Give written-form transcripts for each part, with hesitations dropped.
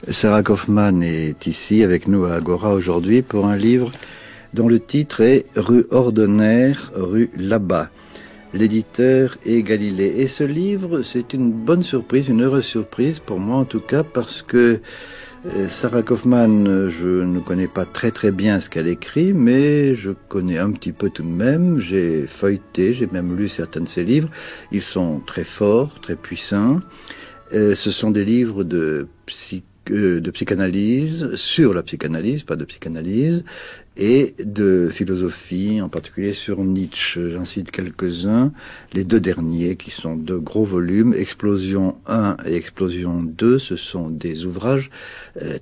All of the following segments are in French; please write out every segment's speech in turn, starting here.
Sarah Kaufmann est ici avec nous à Agora aujourd'hui pour un livre dont le titre est Rue ordinaire, rue là-bas. L'éditeur est Galilée. Et ce livre, c'est une bonne surprise, une heureuse surprise pour moi en tout cas, parce que Sarah Kaufmann, je ne connais pas très très bien ce qu'elle écrit, mais je connais un petit peu tout de même. J'ai feuilleté, j'ai même lu certains de ses livres. Ils sont très forts, très puissants. Ce sont des livres de psychanalyse, sur la psychanalyse, pas de psychanalyse, et de philosophie, en particulier sur Nietzsche. J'en cite quelques-uns, les deux derniers qui sont de gros volumes, Explosion 1 et Explosion 2, ce sont des ouvrages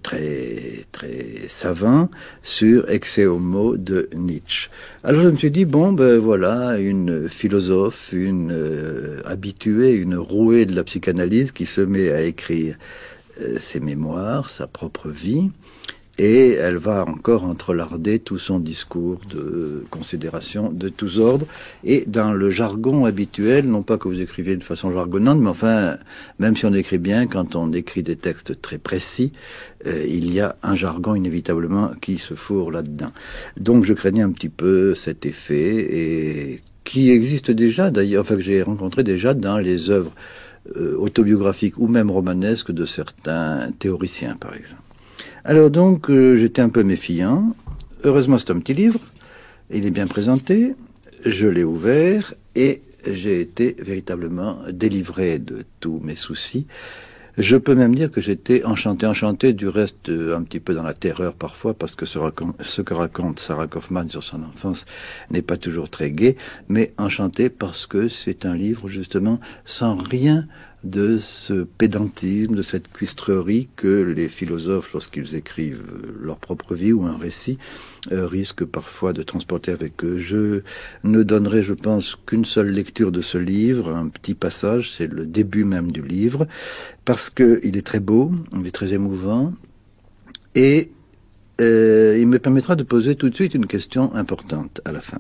très très savants sur Ecce Homo de Nietzsche. Alors je me suis dit, bon ben voilà, une philosophe, une habituée, une rouée de la psychanalyse qui se met à écrire ses mémoires, sa propre vie, et elle va encore entrelarder tout son discours de considération de tous ordres, et dans le jargon habituel, non pas que vous écriviez de façon jargonnante, mais enfin, même si on écrit bien, quand on écrit des textes très précis, il y a un jargon inévitablement qui se fourre là-dedans. Donc je craignais un petit peu cet effet, et qui existe déjà d'ailleurs, enfin que j'ai rencontré déjà dans les œuvres autobiographiques ou même romanesques de certains théoriciens, par exemple. Alors donc, j'étais un peu méfiant. Heureusement, c'est un petit livre. Il est bien présenté. Je l'ai ouvert et j'ai été véritablement délivré de tous mes soucis. Je peux même dire que j'étais enchanté du reste, un petit peu dans la terreur parfois, parce que ce que raconte Sarah Kaufmann sur son enfance n'est pas toujours très gai, mais enchanté parce que c'est un livre justement sans rien de ce pédantisme, de cette cuistrerie que les philosophes, lorsqu'ils écrivent leur propre vie ou un récit, risquent parfois de transporter avec eux. Je ne donnerai, je pense, qu'une seule lecture de ce livre, un petit passage, c'est le début même du livre, parce que il est très beau, il est très émouvant, et il me permettra de poser tout de suite une question importante à la fin.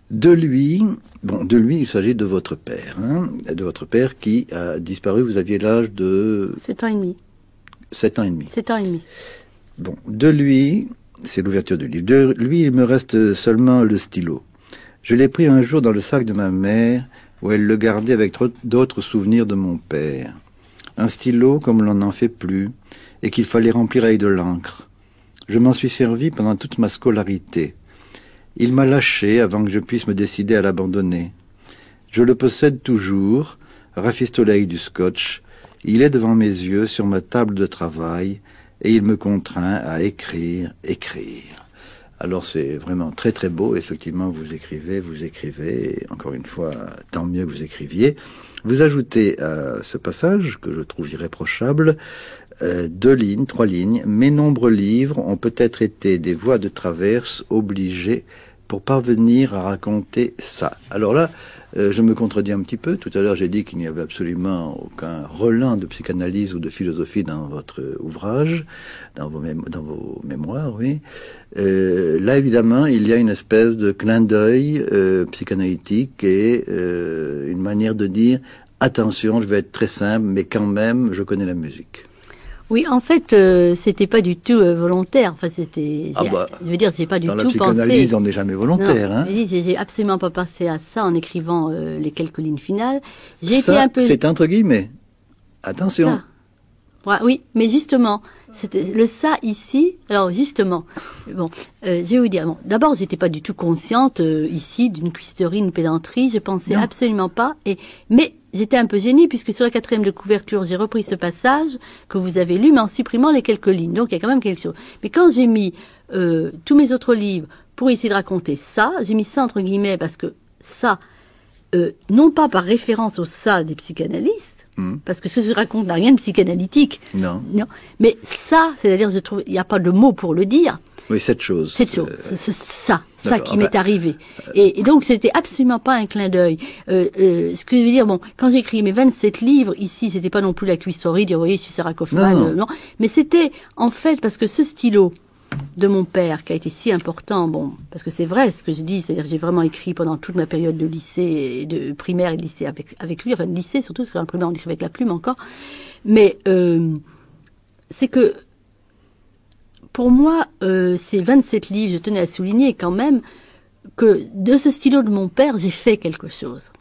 De lui, il s'agit de votre père, de votre père qui a disparu, vous aviez l'âge de... 7 ans et demi. 7 ans et demi. 7 ans et demi. Bon, de lui, c'est l'ouverture du livre, de lui, il me reste seulement le stylo. Je l'ai pris un jour dans le sac de ma mère, où elle le gardait avec d'autres souvenirs de mon père. Un stylo comme l'on n'en fait plus, et qu'il fallait remplir avec de l'encre. Je m'en suis servi pendant toute ma scolarité. Il m'a lâché avant que je puisse me décider à l'abandonner. Je le possède toujours, rafistolé avec du scotch. Il est devant mes yeux sur ma table de travail et il me contraint à écrire. Alors c'est vraiment très très beau. Effectivement, vous écrivez. Et encore une fois, tant mieux que vous écriviez. Vous ajoutez à ce passage, que je trouve irréprochable, 2 lignes, 3 lignes. Mes nombreux livres ont peut-être été des voies de traverse obligées pour parvenir à raconter ça. Alors là, je me contredis un petit peu. Tout à l'heure, j'ai dit qu'il n'y avait absolument aucun relent de psychanalyse ou de philosophie dans votre ouvrage, dans vos mémoires, oui. Là, évidemment, il y a une espèce de clin d'œil psychanalytique et une manière de dire « Attention, je vais être très simple, mais quand même, je connais la musique ». Oui, en fait, c'était pas du tout volontaire. Enfin, c'était. Je veux dire, j'ai pas du tout pensé. Dans la psychanalyse, on n'est jamais volontaire, non, j'ai absolument pas pensé à ça en écrivant les quelques lignes finales. Été un peu. C'est entre guillemets. Attention. Ouais, oui, mais justement, c'était le ça ici. Alors justement, bon, je vais vous dire. Bon, d'abord, j'étais pas du tout consciente ici d'une cuisterie, une pédanterie. Je pensais absolument pas. Mais j'étais un peu gênée puisque sur la 4e de couverture, j'ai repris ce passage que vous avez lu, mais en supprimant les quelques lignes. Donc il y a quand même quelque chose. Mais quand j'ai mis tous mes autres livres pour essayer de raconter ça, j'ai mis ça entre guillemets parce que ça, non pas par référence au ça des psychanalystes, parce que ce que je raconte n'a rien de psychanalytique. Non. Mais ça, c'est-à-dire, je trouve, il n'y a pas de mot pour le dire. Oui, cette chose. C'est ça qui m'est arrivé. Et donc, c'était absolument pas un clin d'œil. Ce que je veux dire, bon, quand j'ai écrit mes 27 livres, ici, c'était pas non plus la cuistorie, dire, vous voyez, je suis Sarah Kaufmann, non. Mais c'était, en fait, parce que ce stylo de mon père, qui a été si important, bon, parce que c'est vrai ce que je dis, c'est-à-dire que j'ai vraiment écrit pendant toute ma période de lycée, et de primaire et de lycée avec lui, enfin de lycée surtout, parce qu'en primaire on écrivait avec la plume encore, mais c'est que, pour moi, ces 27 livres, je tenais à souligner quand même que de ce stylo de mon père, j'ai fait quelque chose.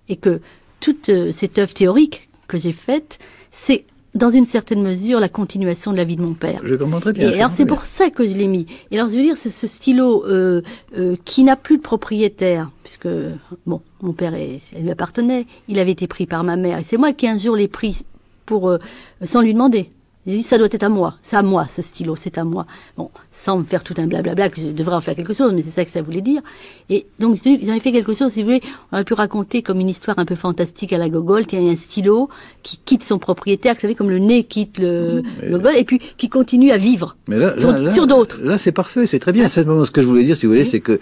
Et que toute cette œuvre théorique que j'ai faite, c'est dans une certaine mesure la continuation de la vie de mon père. Je comprends très bien. Et alors c'est pour ça que je l'ai mis. Et alors je veux dire, ce stylo qui n'a plus de propriétaire, puisque bon, mon père elle lui appartenait, il avait été pris par ma mère. Et c'est moi qui un jour l'ai pris pour sans lui demander. J'ai dit, ça doit être à moi. C'est à moi, ce stylo, c'est à moi. Bon, sans me faire tout un blablabla, que je devrais en faire quelque chose, mais c'est ça que ça voulait dire. Et donc, j'en ai fait quelque chose, si vous voulez, on aurait pu raconter comme une histoire un peu fantastique à la Gogol, qu'il y a un stylo qui quitte son propriétaire, vous savez, comme le nez quitte le Gogol, et puis qui continue à vivre sur d'autres. Là, c'est parfait, c'est très bien. C'est simplement ce que je voulais dire, si vous voulez, c'est que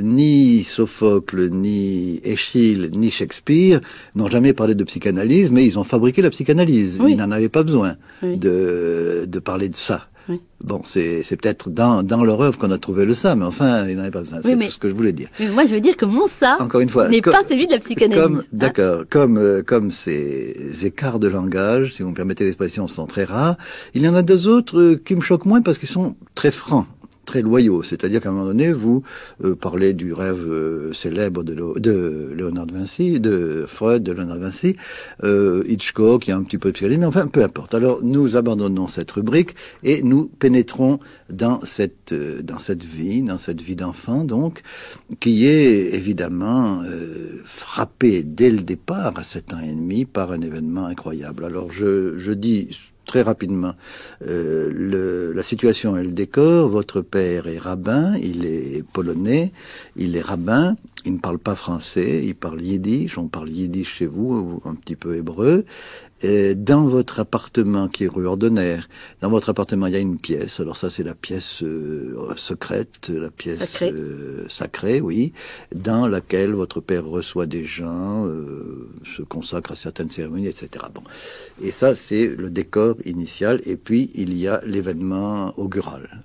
ni Sophocle, ni Échille, ni Shakespeare n'ont jamais parlé de psychanalyse, mais ils ont fabriqué la psychanalyse. Oui. Ils n'en avaient pas besoin. Oui. De parler de ça. Oui. Bon, c'est peut-être dans leur œuvre qu'on a trouvé le ça, mais enfin, il n'en avait pas besoin. C'est tout ce que je voulais dire. Mais moi, je veux dire que mon ça encore une fois, n'est pas celui de la psychanalyse. D'accord. Comme ces écarts de langage, si vous me permettez l'expression, sont très rares, il y en a deux autres qui me choquent moins parce qu'ils sont très francs, très loyaux. C'est-à-dire qu'à un moment donné, vous parlez du rêve célèbre de Léonard de Vinci, de Freud, de Léonard de Vinci, Hitchcock, il y a un petit peu de psychanalyse, mais enfin, peu importe. Alors, nous abandonnons cette rubrique et nous pénétrons dans cette vie d'enfant, donc, qui est évidemment frappée dès le départ, à 7 ans et demi, par un événement incroyable. Alors, je dis très rapidement, la situation et le décor. Votre père est rabbin, il est polonais, il est rabbin, il ne parle pas français, il parle yiddish, on parle yiddish chez vous, un petit peu hébreu. Et dans votre appartement, qui est rue Ordonnaire, dans votre appartement, il y a une pièce. Alors ça, c'est la pièce secrète, la pièce sacrée, oui, dans laquelle votre père reçoit des gens, se consacre à certaines cérémonies, etc. Bon, et ça, c'est le décor initial. Et puis, il y a l'événement augural.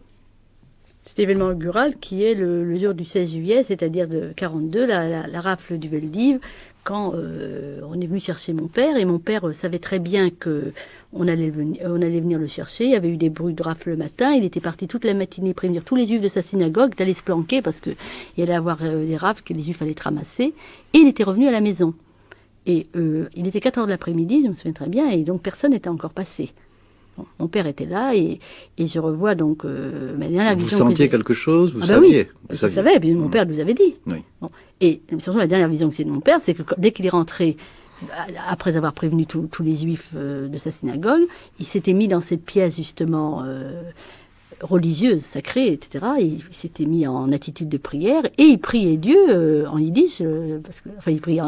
Cet événement augural qui est le jour du 16 juillet, c'est-à-dire de 42, la rafle du Veldiv, quand on est venu chercher mon père, et mon père savait très bien que on allait venir le chercher. Il y avait eu des bruits de rafle le matin. Il était parti toute la matinée prévenir tous les juifs de sa synagogue d'aller se planquer parce qu'il allait avoir des rafles que les juifs allaient ramasser. Et il était revenu à la maison. Et il était 4 heures de l'après-midi, je me souviens très bien, et donc personne n'était encore passé. Bon, mon père était là, et je revois donc ma dernière vision. Vous sentiez quelque chose? Vous saviez? Oui, je savais, puis mon père nous avait dit. Oui. Bon. Et surtout, la dernière vision que j'ai de mon père, c'est que dès qu'il est rentré, après avoir prévenu tous les juifs de sa synagogue, il s'était mis dans cette pièce, justement, religieuse, sacrée, etc. Et il s'était mis en attitude de prière, et il priait Dieu en yiddish, parce que, enfin, il priait,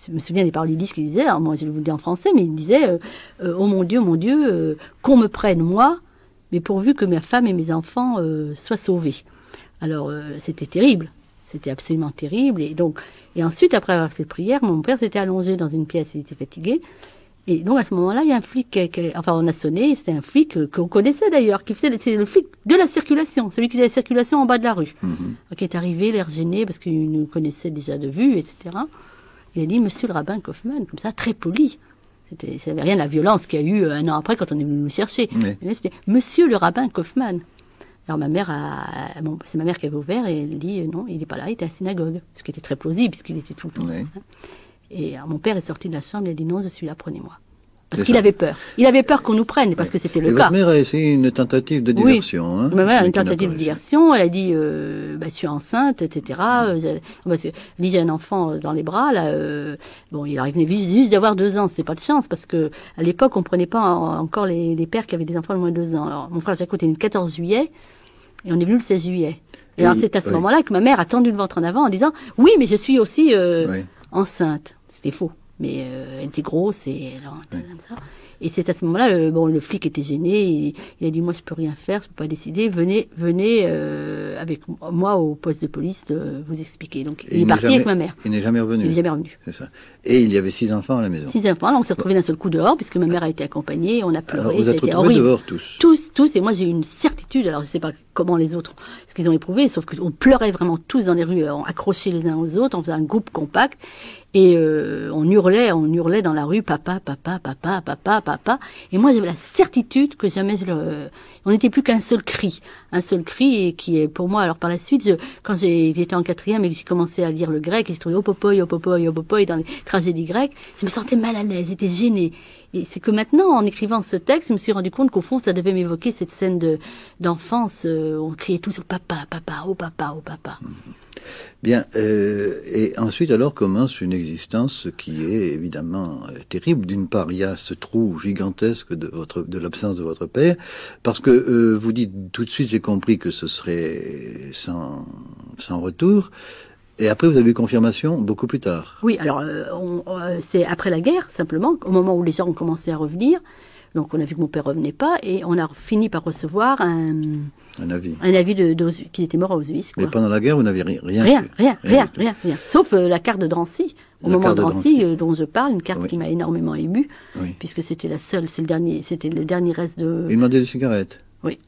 je me souviens des paroles yiddish qu'il disait, alors moi je vous le dis en français, mais il disait oh mon Dieu, qu'on me prenne moi, mais pourvu que ma femme et mes enfants soient sauvés. Alors c'était terrible. C'était absolument terrible. Et ensuite, après avoir fait cette prière, mon père s'était allongé dans une pièce, il était fatigué. Et donc, à ce moment-là, il y a un flic, enfin, on a sonné, c'était un flic qu'on connaissait d'ailleurs, c'est le flic de la circulation, celui qui faisait la circulation en bas de la rue, qui est arrivé, l'air gêné, parce qu'il nous connaissait déjà de vue, etc. Il a dit, monsieur le rabbin Kaufmann, comme ça, très poli. Ça n'avait rien de la violence qu'il y a eu un an après quand on est venu nous chercher. Oui. C'était monsieur le rabbin Kaufmann. Alors ma mère c'est ma mère qui avait ouvert et elle dit non, il n'est pas là, il était à la synagogue, ce qui était très plausible puisqu'il était tout le temps. Oui. Et alors, mon père est sorti de la chambre, il a dit non, je suis là, prenez-moi. Parce qu'il avait peur. Il avait peur qu'on nous prenne parce que c'était le cas. Votre mère a essayé une tentative de diversion. Oui. Ma mère a une tentative de diversion. Elle a dit je suis enceinte, etc. Parce que j'ai un enfant dans les bras là. Bon, il arrive juste d'avoir 2 ans, c'était pas de chance parce que à l'époque on prenait pas encore les pères qui avaient des enfants de moins de 2 ans. Alors mon frère Jacques était né le 14 juillet. Et on est venu le 16 juillet. Et alors c'est à ce moment-là que ma mère a tendu le ventre en avant en disant oui, mais je suis aussi enceinte. C'était faux. Mais elle était grosse et alors, comme ça. Et c'est à ce moment-là, le flic était gêné. Il a dit moi je peux rien faire, je peux pas décider. Venez avec moi au poste de police vous expliquer. Donc il est parti avec ma mère. Il n'est jamais revenu. Il n'est jamais revenu. C'est ça. Et il y avait 6 enfants à la maison. 6 enfants. Là, on s'est retrouvés d'un seul coup dehors puisque ma mère a été accompagnée. On a pleuré. Alors, vous êtes retrouvés horrible. Dehors Tous. Et moi j'ai eu une certitude. Alors je sais pas comment les autres ce qu'ils ont éprouvé, sauf qu'on pleurait vraiment tous dans les rues, accrochés les uns aux autres. On faisait un groupe compact. Et on hurlait dans la rue, papa, papa, papa, papa, papa. Et moi, j'avais la certitude que jamais on n'était plus qu'un seul cri, et qui est pour moi. Alors par la suite, quand j'étais en 4e et que j'ai commencé à lire le grec, et j'ai trouvé opopoi dans les tragédies grecques, je me sentais mal à l'aise, j'étais gênée. Et c'est que maintenant, en écrivant ce texte, je me suis rendu compte qu'au fond, ça devait m'évoquer cette scène d'enfance. On criait tous au papa, papa, au papa, au papa. Bien, et ensuite alors commence une existence qui est évidemment terrible. D'une part, il y a ce trou gigantesque de l'absence de votre père, parce que vous dites tout de suite, j'ai compris que ce serait sans retour. Et après, vous avez eu confirmation beaucoup plus tard. Oui, alors c'est après la guerre, simplement, au moment où les gens ont commencé à revenir. Donc on a vu que mon père revenait pas et on a fini par recevoir un avis qu'il était mort à Auschwitz. Mais pendant la guerre, vous n'avez rien su. Rien. Sauf la carte de Drancy. Au moment de Drancy, dont je parle, une carte qui m'a énormément émue, puisque c'était c'était le dernier reste de... Il demandait des cigarettes. Oui.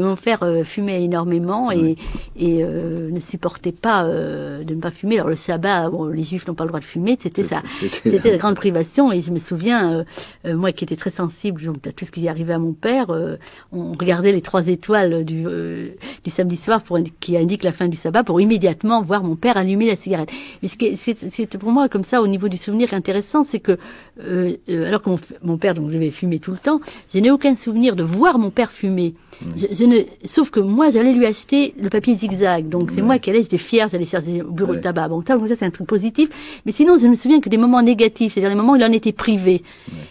Mon père fumait énormément et ne supportait pas de ne pas fumer. Alors le sabbat, les Juifs n'ont pas le droit de fumer, c'était la grande privation. Et je me souviens, moi qui étais très sensible à tout ce qui arrivait à mon père, on regardait les 3 étoiles du samedi soir qui indiquent la fin du sabbat pour immédiatement voir mon père allumer la cigarette. Mais c'était pour moi comme ça au niveau du souvenir intéressant, c'est que alors que mon père, donc je vais fumer tout le temps, je n'ai aucun souvenir de voir mon père fumer. Sauf que moi, j'allais lui acheter le papier zigzag. Donc, c'est moi qui allais, j'étais fière, j'allais chercher au bureau de tabac. Bon, ça, c'est un truc positif. Mais sinon, je me souviens que des moments négatifs, c'est-à-dire les moments où il en était privé.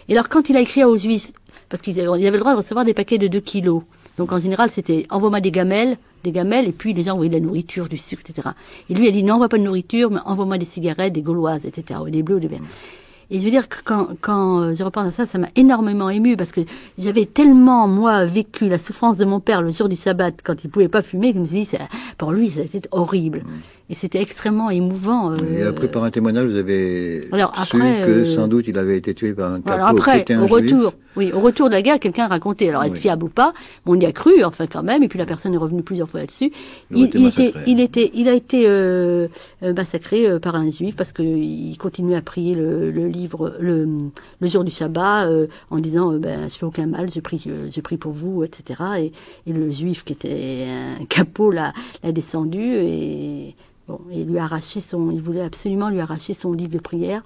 Et alors, quand il a écrit à Auschwitz, parce qu'il avait le droit de recevoir des paquets de 2 kilos. Donc, en général, c'était envoie-moi des gamelles, et puis les gens envoyaient de la nourriture, du sucre, etc. Et lui, il a dit, non, envoie pas de nourriture, mais envoie-moi des cigarettes, des gauloises, etc., ou des bleus, des verts. Et je veux dire que quand je repense à ça m'a énormément émue parce que j'avais tellement, moi, vécu la souffrance de mon père le jour du sabbat quand il pouvait pas fumer, que je me suis dit, pour lui, c'était horrible. Et c'était extrêmement émouvant. Et après, par un témoignage, vous avez su que sans doute il avait été tué par un capot. Alors après, au retour de la guerre, quelqu'un racontait. Alors est-ce fiable ou pas? On y a cru, enfin quand même. Et puis la personne est revenue plusieurs fois là-dessus. Il a été massacré par un juif parce qu'il continuait à prier le jour du sabbat en disant je fais aucun mal, je prie pour vous, etc. Et le juif qui était un capot l'a descendu et il voulait absolument lui arracher son livre de prière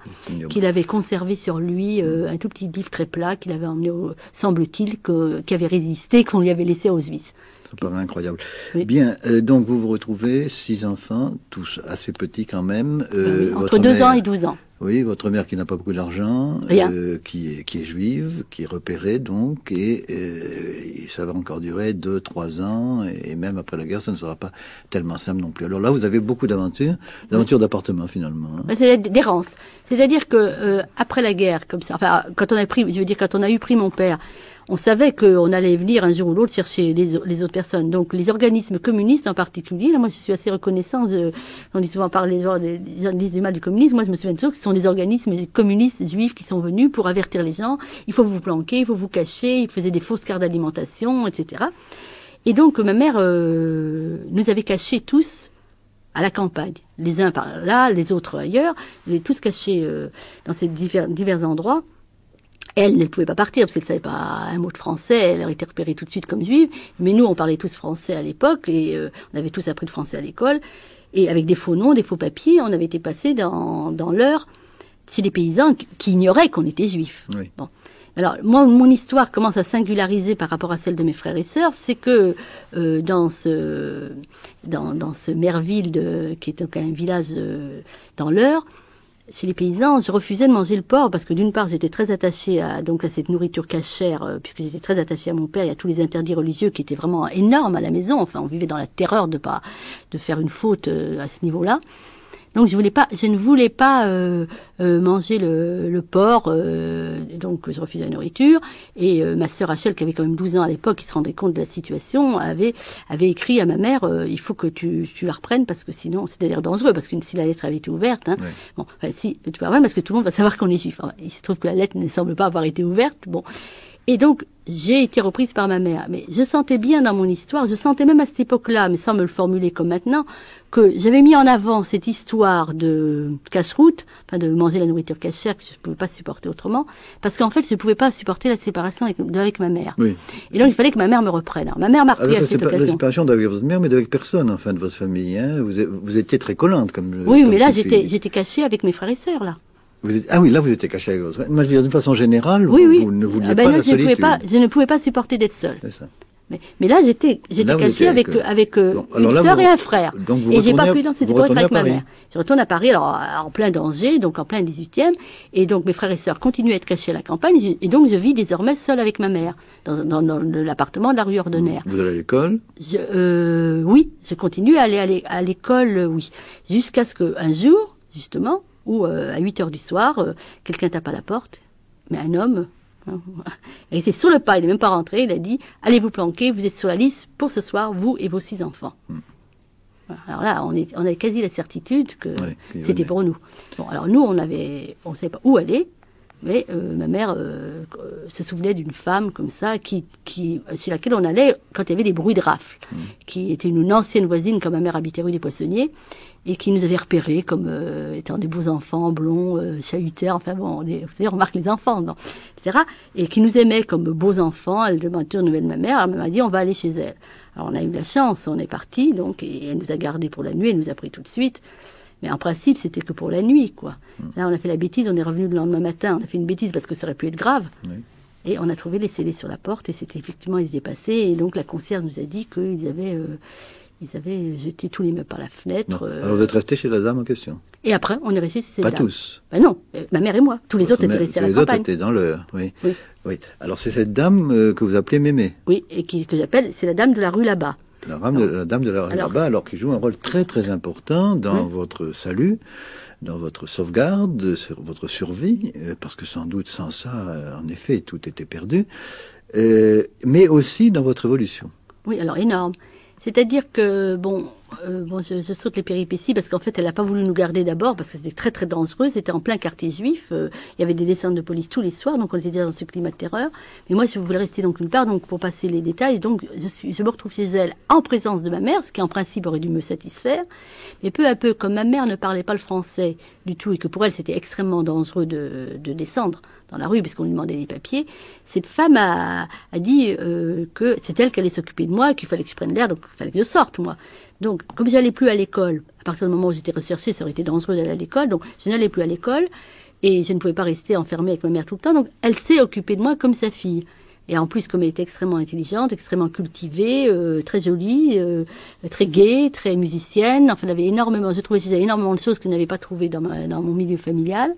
qu'il avait conservé sur lui, un tout petit livre très plat qu'il avait emmené, semble-t-il, qui avait résisté, qu'on lui avait laissé à Auschwitz. Ça paraît incroyable. Oui. Bien, donc vous vous retrouvez 6 enfants, tous assez petits quand même. Entre 2 ans et 12 ans. Oui, votre mère qui n'a pas beaucoup d'argent, qui est juive, qui est repérée donc, et ça va encore durer 2-3 ans, et même après la guerre, ça ne sera pas tellement simple non plus. Alors là, vous avez beaucoup d'aventures d'appartements finalement. Hein. C'est d'errance. C'est-à-dire que après la guerre, comme ça, enfin quand on a eu pris mon père, on savait qu'on allait venir un jour ou l'autre chercher les autres personnes. Donc, les organismes communistes en particulier, là, moi, je suis assez reconnaissante. On dit souvent parler des mal du communisme. Moi, je me souviens toujours que ce sont des organismes communistes juifs qui sont venus pour avertir les gens. Il faut vous planquer, il faut vous cacher. Ils faisaient des fausses cartes d'alimentation, etc. Et donc, ma mère nous avait cachés tous à la campagne. Les uns par là, les autres ailleurs. On était tous cachés dans ces divers endroits. Elle ne pouvait pas partir parce qu'elle ne savait pas un mot de français, elle aurait été repérée tout de suite comme juive, mais nous on parlait tous français à l'époque et on avait tous appris le français à l'école et avec des faux noms, des faux papiers, on avait été passés dans l'heure chez des paysans qui ignoraient qu'on était juifs. Oui. Bon. Alors moi mon histoire commence à singulariser par rapport à celle de mes frères et sœurs, c'est que dans ce Merville qui est donc un village dans l'Eure, chez les paysans, je refusais de manger le porc parce que d'une part, j'étais très attachée à cette nourriture cachère, puisque j'étais très attachée à mon père et à tous les interdits religieux qui étaient vraiment énormes à la maison. Enfin, on vivait dans la terreur de faire une faute à ce niveau-là. Donc je ne voulais pas manger le porc, donc je refusais la nourriture. Et ma sœur Rachel, qui avait quand même 12 ans à l'époque, qui se rendait compte de la situation, avait écrit à ma mère il faut que tu la reprennes parce que sinon c'est d'ailleurs dangereux parce que si la lettre avait été ouverte, hein, ouais. Bon, enfin, si tu la reprennes parce que tout le monde va savoir qu'on est juif. Enfin, il se trouve que la lettre ne semble pas avoir été ouverte, bon. Et donc, j'ai été reprise par ma mère. Mais je sentais bien dans mon histoire, je sentais même à cette époque-là, mais sans me le formuler comme maintenant, que j'avais mis en avant cette histoire de cache-route, enfin de manger la nourriture cachère que je ne pouvais pas supporter autrement, parce qu'en fait, je ne pouvais pas supporter la séparation avec ma mère. Oui. Et donc, il fallait que ma mère me reprenne. Alors, ma mère m'a repris à cette occasion. La séparation d'avec votre mère, mais d'avec personne, enfin, de votre famille. Hein. Vous étiez très collante, comme oui, comme mais là, j'étais cachée avec mes frères et sœurs, là. Ah oui, là vous étiez caché avec votre... Moi je veux dire, d'une façon générale, oui, vous ne vouliez pas là, la solitude. Je ne pouvais pas supporter d'être seule. C'est ça. Mais là, j'étais cachée avec une sœur et un frère. Donc et j'ai pas pu dans cette époque avec ma Paris. mère. Je retourne à Paris, alors en plein danger, donc en plein 18e. Et donc mes frères et sœurs continuent à être cachés à la campagne. Et donc je vis désormais seule avec ma mère, dans l'appartement de la rue Ordener. Vous allez à l'école? Oui, je continue à aller à l'école, oui. Jusqu'à ce qu'un jour, justement, où à 8h du soir, quelqu'un tape à la porte, mais un homme, il était sur le pas, il n'est même pas rentré, il a dit « Allez vous planquer, vous êtes sur la liste pour ce soir, vous et vos 6 enfants. Alors là, on avait quasi la certitude que c'était pour nous. Bon, alors nous, on ne savait pas où aller, mais ma mère se souvenait d'une femme comme ça, chez laquelle on allait quand il y avait des bruits de rafles, qui était une ancienne voisine quand ma mère habitait rue des Poissonniers, et qui nous avait repérés comme étant des beaux enfants, blonds, chahuteurs, enfin bon, vous savez, on remarque les enfants, bon, etc. Et qui nous aimait comme beaux enfants. Elle demandait aux nouvelles de ma mère, elle m'a dit on va aller chez elle. Alors on a eu la chance, on est parti, donc, et elle nous a gardés pour la nuit, elle nous a pris tout de suite. Mais en principe, c'était que pour la nuit, quoi. Là, on a fait la bêtise, on est revenu le lendemain matin, on a fait une bêtise parce que ça aurait pu être grave. Oui. Et on a trouvé les scellés sur la porte, et c'était effectivement, ils étaient passés, et donc la concierge nous a dit qu'ils avaient jeté tous les meubles par la fenêtre. Alors vous êtes resté chez la dame en question? Et après, on est resté chez cette dame. Pas tous? Ben non, ma mère et moi. Tous les autres étaient restés à la campagne. Les autres étaient dans le... Oui. Alors c'est cette dame que vous appelez Mémé? Oui, et que j'appelle, c'est la dame de la rue là-bas. La dame de la rue là-bas, alors qui joue un rôle très très important dans votre salut, dans votre sauvegarde, votre survie, parce que sans doute sans ça, en effet, tout était perdu, mais aussi dans votre évolution. Oui, alors énorme. C'est-à-dire que, je saute les péripéties parce qu'en fait, elle n'a pas voulu nous garder d'abord parce que c'était très très dangereux. C'était en plein quartier juif. Il y avait des descentes de police tous les soirs, donc on était déjà dans ce climat de terreur. Mais moi, je voulais rester donc nulle part, donc pour passer les détails, donc je me retrouve chez elle en présence de ma mère, ce qui en principe aurait dû me satisfaire. Mais peu à peu, comme ma mère ne parlait pas le français du tout et que pour elle c'était extrêmement dangereux de descendre dans la rue parce qu'on lui demandait des papiers, cette femme a dit que c'est elle qui allait s'occuper de moi, qu'il fallait que je prenne l'air, donc il fallait que je sorte moi. Donc, comme j'allais plus à l'école, à partir du moment où j'étais recherchée, ça aurait été dangereux d'aller à l'école, donc je n'allais plus à l'école, et je ne pouvais pas rester enfermée avec ma mère tout le temps, donc elle s'est occupée de moi comme sa fille. Et en plus, comme elle était extrêmement intelligente, extrêmement cultivée, très jolie, très gaie, très musicienne, enfin, elle avait énormément, je trouvais chez elle énormément de choses que je n'avais pas trouvées dans mon milieu familial.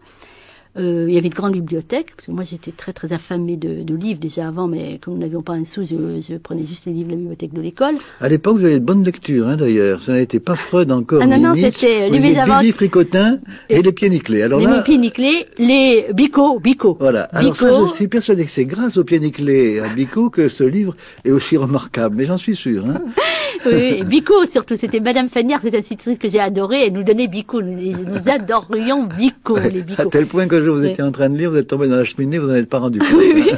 Il y avait de grandes bibliothèques, parce que moi j'étais très très affamée de livres déjà avant, mais comme nous n'avions pas un sou, je prenais juste les livres de la bibliothèque de l'école. À l'époque, vous avez de bonnes lectures, hein, d'ailleurs. Ça n'était pas Freud encore. Ah non, c'était Bibi Fricotin et les pieds nickelés. Alors les pieds nickelés, les Bicot. Voilà. Alors ça, je suis persuadé que c'est grâce aux pieds nickelés à Bicot que ce livre est aussi remarquable, mais j'en suis sûr, hein. Oui, Bicot surtout, c'était Madame Fanière, cette institutrice que j'ai adorée, elle nous donnait Bicot, nous adorions Bicot, les Bicot. À tel point que vous étiez en train de lire, vous êtes tombé dans la cheminée, vous n'en êtes pas rendu compte. Oui.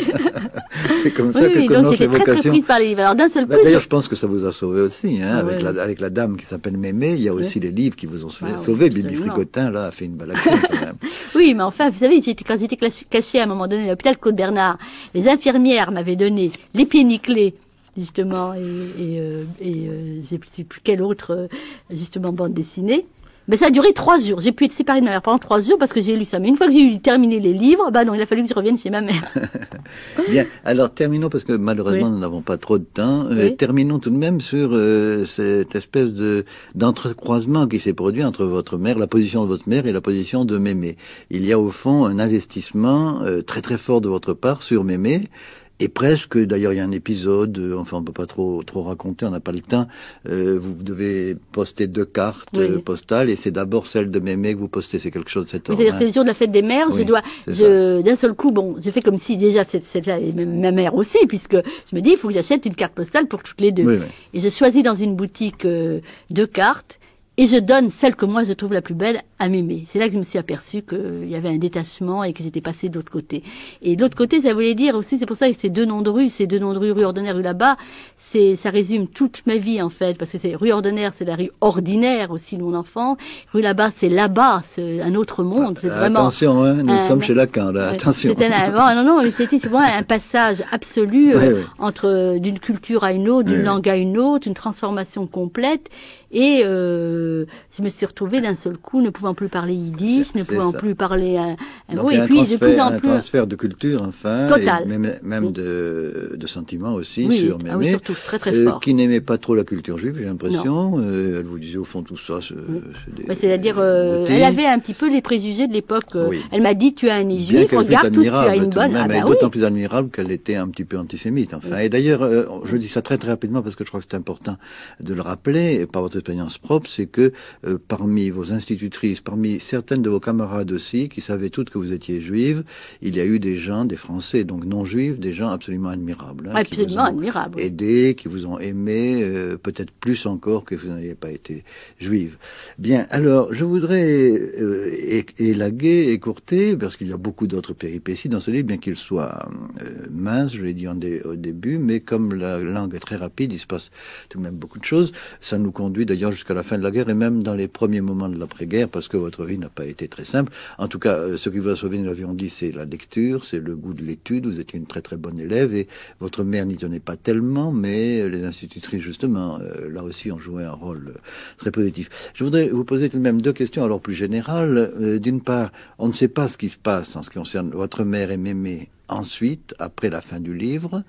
C'est comme ça que commence l'évocation. Très très prise par les livres. Alors d'un seul coup, d'ailleurs, je pense que ça vous a sauvé aussi, hein, avec la dame qui s'appelle Mémé, il y a aussi les livres qui vous ont sauvé. Bibi Fricotin, là, a fait une belle action quand même. Oui, mais enfin, vous savez, quand j'étais cachée à un moment donné à l'hôpital Claude-Bernard, les infirmières m'avaient donné les pieds nickelés, justement, et je ne sais plus quelle autre, justement, bande dessinée. Mais ça a duré 3 jours. J'ai pu être séparée de ma mère pendant 3 jours parce que j'ai lu ça. Mais une fois que j'ai terminé les livres, non, il a fallu que je revienne chez ma mère. Bien. Alors, terminons parce que malheureusement, nous n'avons pas trop de temps. Terminons tout de même sur cette espèce d'entrecroisement qui s'est produit entre votre mère, la position de votre mère et la position de Mémé. Il y a au fond un investissement très très fort de votre part sur Mémé. Et presque, d'ailleurs, il y a un épisode, enfin, on peut pas trop raconter, on n'a pas le temps. Vous devez poster 2 cartes postales, et c'est d'abord celle de Mémé que vous postez. C'est quelque chose de cet ordre. C'est-à-dire, c'est le jour de la fête des mères. D'un seul coup, je fais comme si déjà c'est ma mère aussi, puisque je me dis, il faut que j'achète une carte postale pour toutes les deux. Oui. Et je choisis dans une boutique 2 cartes. Et je donne celle que moi je trouve la plus belle à m'aimer. C'est là que je me suis aperçue qu'il y avait un détachement et que j'étais passée de l'autre côté. Et de l'autre côté, ça voulait dire aussi, c'est pour ça que ces deux noms de rue, rue Ordinaire, rue là-bas, ça résume toute ma vie en fait, parce que c'est rue Ordinaire, c'est la rue ordinaire aussi de mon enfant. Rue là-bas, c'est un autre monde. C'est vraiment, attention, hein, nous sommes chez Lacan, là, attention. C'était vraiment un passage absolu entre d'une culture à une autre, d'une langue à une autre, une transformation complète. Et je me suis retrouvée d'un seul coup ne pouvant plus parler yiddish, ne pouvant plus parler un mot. Et puis de plus en plus un transfert de culture, enfin, total. Et même de sentiments aussi sur Mémé, oui, surtout, très très fort. Qui n'aimait pas trop la culture juive, j'ai l'impression. Elle vous disait au fond tout ça. C'est-à-dire, elle avait un petit peu les préjugés de l'époque. Elle m'a dit, tu as un nez juif, regarde tout, tu as une bonne. Elle est d'autant plus admirable qu'elle était un petit peu antisémite. Enfin, et d'ailleurs, je dis ça très très rapidement parce que je crois que c'est important de le rappeler par votre expérience propre, c'est que parmi vos institutrices, parmi certaines de vos camarades aussi, qui savaient toutes que vous étiez juive, il y a eu des gens, des Français, donc non juifs, des gens absolument admirables. Hein, absolument admirables. Aidés, qui vous ont aimé, peut-être plus encore que vous n'ayez pas été juive. Bien, alors, je voudrais élaguer, écourter, parce qu'il y a beaucoup d'autres péripéties dans ce livre, bien qu'il soit mince, je l'ai dit au début, mais comme la langue est très rapide, il se passe tout de même beaucoup de choses. Ça nous conduit d'ailleurs jusqu'à la fin de la guerre et même dans les premiers moments de l'après-guerre, parce que votre vie n'a pas été très simple. En tout cas, ce qui vous a sauvé, nous l'avions dit, c'est la lecture, c'est le goût de l'étude. Vous étiez une très très bonne élève et votre mère n'y tenait pas tellement, mais les institutrices, justement, là aussi, ont joué un rôle très positif. Je voudrais vous poser tout de même deux questions, alors plus générales. D'une part, on ne sait pas ce qui se passe en ce qui concerne votre mère et Mémé ensuite, après la fin du livre.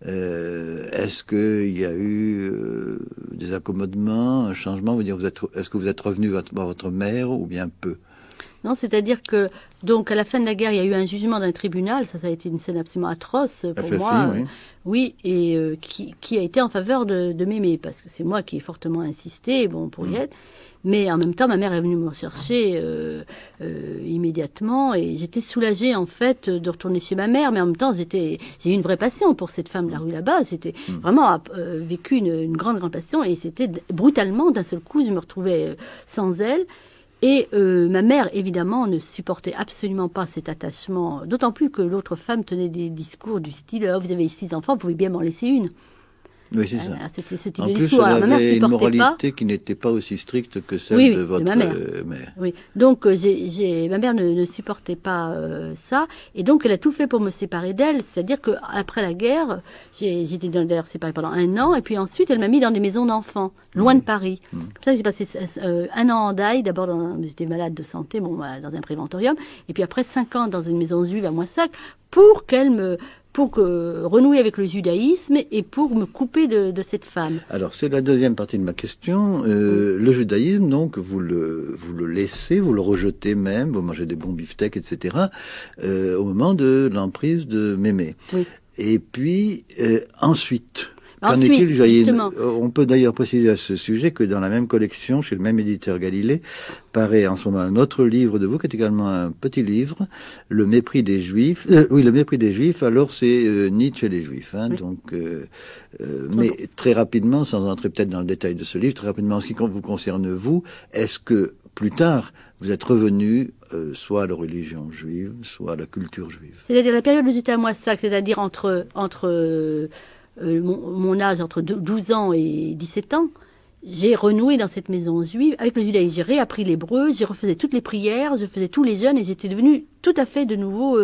Est-ce qu'il y a eu des accommodements, un changement? Est-ce que vous êtes revenu voir votre mère ou bien peu? Non, c'est-à-dire que, donc, à la fin de la guerre, il y a eu un jugement d'un tribunal. Ça a été une scène absolument atroce pour FFI, moi. Oui, et qui a été en faveur de Mémé, parce que c'est moi qui ai fortement insisté, pour y être. Mais en même temps, ma mère est venue me rechercher immédiatement et j'étais soulagée en fait de retourner chez ma mère. Mais en même temps, j'ai eu une vraie passion pour cette femme de la rue là-bas. C'était vraiment vécu une grande passion et c'était brutalement d'un seul coup, je me retrouvais sans elle. Et ma mère, évidemment, ne supportait absolument pas cet attachement, d'autant plus que l'autre femme tenait des discours du style « Oh, vous avez 6 enfants, vous pouvez bien m'en laisser une ». Oui, c'est ça. C'était ce type en de plus, discours. elle Alors, avait une moralité qui n'était pas aussi stricte que celle de votre mère. Oui, donc ma mère ne supportait pas ça, et donc elle a tout fait pour me séparer d'elle. C'est-à-dire que après la guerre, j'étais d'ailleurs séparée pendant 1 an, et puis ensuite elle m'a mis dans des maisons d'enfants, loin de Paris. Comme ça, j'ai passé 1 an en Daille. D'abord, j'étais malade de santé, dans un préventorium, et puis après 5 ans dans une maison juive à Moissac, pour renouer avec le judaïsme et pour me couper de cette femme. Alors, c'est la deuxième partie de ma question. Le judaïsme, donc, vous le laissez, vous le rejetez même, vous mangez des bons beefsteaks, etc., au moment de l'emprise de Mémé. Oui. Et puis, ensuite... Ensuite, justement. On peut d'ailleurs préciser à ce sujet que dans la même collection, chez le même éditeur Galilée, paraît en ce moment un autre livre de vous, qui est également un petit livre, Le mépris des Juifs. Le mépris des Juifs, alors c'est Nietzsche et les Juifs. Hein, oui. Donc, mais très rapidement, sans entrer peut-être dans le détail de ce livre, très rapidement, en ce qui vous concerne vous, est-ce que plus tard, vous êtes revenu soit à la religion juive, soit à la culture juive? C'est-à-dire la période où j'étais à Moissac, c'est-à-dire entre mon âge entre 12 ans et 17 ans, j'ai renoué dans cette maison juive avec le judaïsme. J'ai réappris l'hébreu, j'ai refait toutes les prières, je faisais tous les jeûnes et j'étais devenue tout à fait de nouveau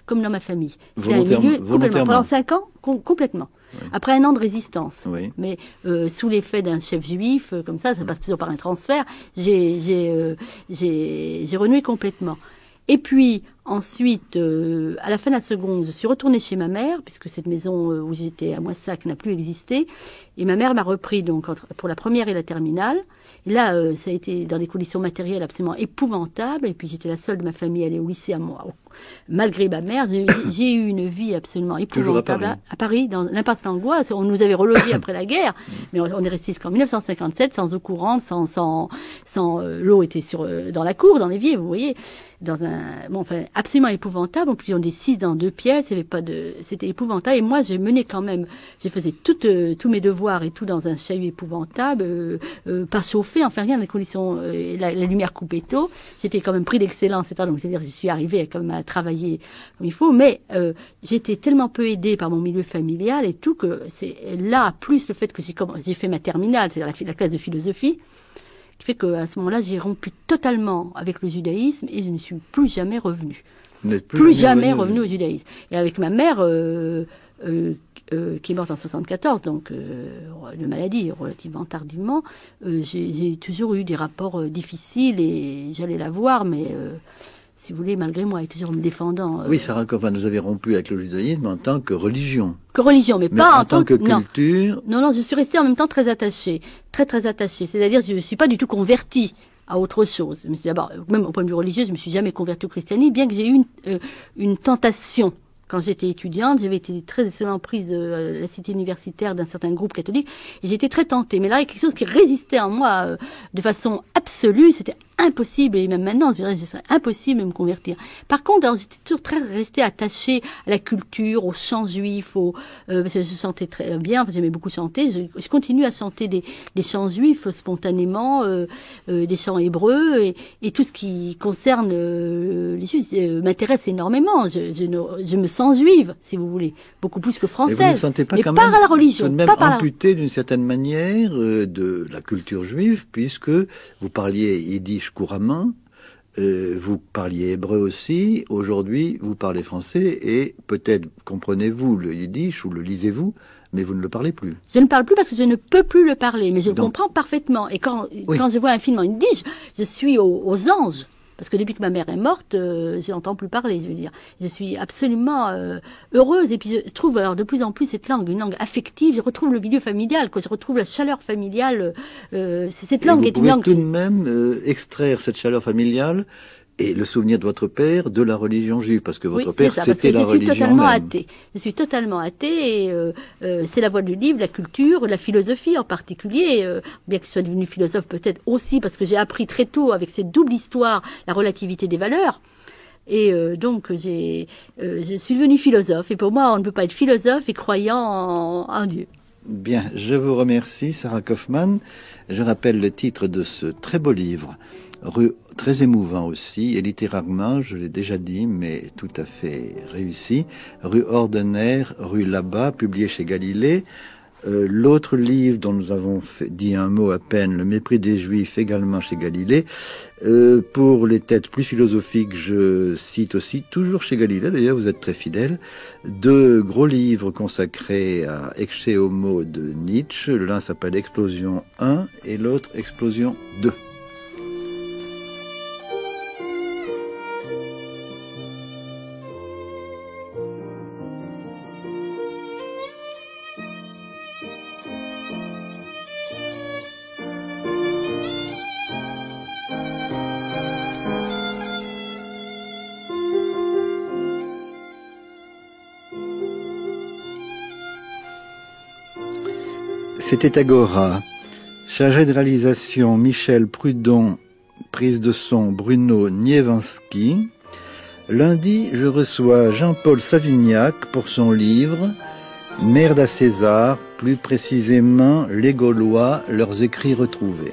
comme dans ma famille. C'était un milieu complètement. Pendant 5 ans, complètement. Oui. Après 1 an de résistance, oui. Mais sous l'effet d'un chef juif, comme ça passe toujours par un transfert, j'ai renoué complètement. Et puis, ensuite, à la fin de la seconde, je suis retournée chez ma mère, puisque cette maison où j'étais à Moissac n'a plus existé. Et ma mère m'a repris donc pour la première et la terminale. Et là, ça a été dans des conditions matérielles absolument épouvantables. Et puis, j'étais la seule de ma famille à aller au lycée malgré ma mère. J'ai eu une vie absolument épouvantable à Paris, dans l'impasse Langlois. On nous avait relogés après la guerre, mais on est resté jusqu'en 1957 sans eau courante, sans l'eau était dans la cour, dans l'évier, vous voyez. absolument épouvantable. En plus, on des 6 dans 2 pièces, il y avait pas de, c'était épouvantable. Et moi, je menais quand même, je faisais tous mes devoirs et tout dans un chahut épouvantable, pas chauffé, enfin rien, les conditions, la lumière coupée tôt. J'étais quand même pris d'excellence, c'est-à-dire, donc c'est-à-dire, je suis arrivée quand même à travailler comme il faut, mais j'étais tellement peu aidée par mon milieu familial et tout que c'est là, plus le fait que j'ai fait ma terminale, c'est-à-dire la classe de philosophie, qui fait qu'à ce moment-là, j'ai rompu totalement avec le judaïsme et je ne suis plus jamais revenue. Plus jamais revenue au judaïsme. Et avec ma mère, qui est morte en 74, donc de maladie relativement tardivement, j'ai toujours eu des rapports difficiles et j'allais la voir, mais si vous voulez, malgré moi, elle est toujours me défendant. Oui, Sarah Kaufmann, vous avez rompu avec le judaïsme en tant que religion. Que religion, mais pas en tant que culture. Non, je suis restée en même temps très attachée. Très attachée. C'est-à-dire, je ne suis pas du tout convertie à autre chose. Mais d'abord, même au point de vue religieux, je me suis jamais convertie au christianisme, bien que j'ai eu une tentation. Quand j'étais étudiante, j'avais été très extrêmement prise de la cité universitaire d'un certain groupe catholique, et j'étais très tentée. Mais là, il y a quelque chose qui résistait en moi de façon absolue. C'était impossible, et même maintenant, je dirais, ce serait impossible de me convertir. Par contre, alors, j'étais toujours très restée attachée à la culture, aux chants juifs, parce que je chantais très bien, j'aimais beaucoup chanter. Je continue à chanter des chants juifs spontanément, des chants hébreux, et tout ce qui concerne les juifs m'intéresse énormément. Je me sens juive, si vous voulez, beaucoup plus que française. Et vous ne sentez pas mais quand pas même, à la religion, tout de même pas par amputé d'une certaine manière de la culture juive, puisque vous parliez yiddish couramment, vous parliez hébreu aussi, aujourd'hui vous parlez français et peut-être comprenez-vous le yiddish ou le lisez-vous, mais vous ne le parlez plus. Je ne parle plus parce que je ne peux plus le parler, mais je le comprends parfaitement. Et quand je vois un film en yiddish, je suis aux anges. Parce que depuis que ma mère est morte, je n'entends plus parler, je veux dire. Je suis absolument heureuse. Et puis je trouve alors de plus en plus cette langue, une langue affective. Je retrouve le milieu familial, je retrouve la chaleur familiale. Cette langue est une langue... Vous pouvez tout de même extraire cette chaleur familiale et le souvenir de votre père de la religion juive, parce que votre père, c'était la religion même. Je suis totalement athée, et c'est la voie du livre, la culture, la philosophie en particulier, bien que je sois devenue philosophe peut-être aussi, parce que j'ai appris très tôt avec cette double histoire la relativité des valeurs. Et donc je suis devenue philosophe, et pour moi on ne peut pas être philosophe et croyant en Dieu. Bien, je vous remercie Sarah Kaufmann. Je rappelle le titre de ce très beau livre, très émouvant aussi, et littérairement, je l'ai déjà dit, mais tout à fait réussi. Rue ordinaire, rue là-bas, publié chez Galilée. L'autre livre dont nous avons dit un mot à peine, Le mépris des Juifs, également chez Galilée. Pour les têtes plus philosophiques, je cite aussi, toujours chez Galilée, d'ailleurs vous êtes très fidèles, 2 gros livres consacrés à Ecce Homo de Nietzsche. L'un s'appelle Explosion 1 et l'autre Explosion 2. C'était Agora. Chargé de réalisation Michel Prudon, prise de son Bruno Niewiński. Lundi, je reçois Jean-Paul Savignac pour son livre Merde à César, plus précisément Les Gaulois, leurs écrits retrouvés.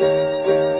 Merci.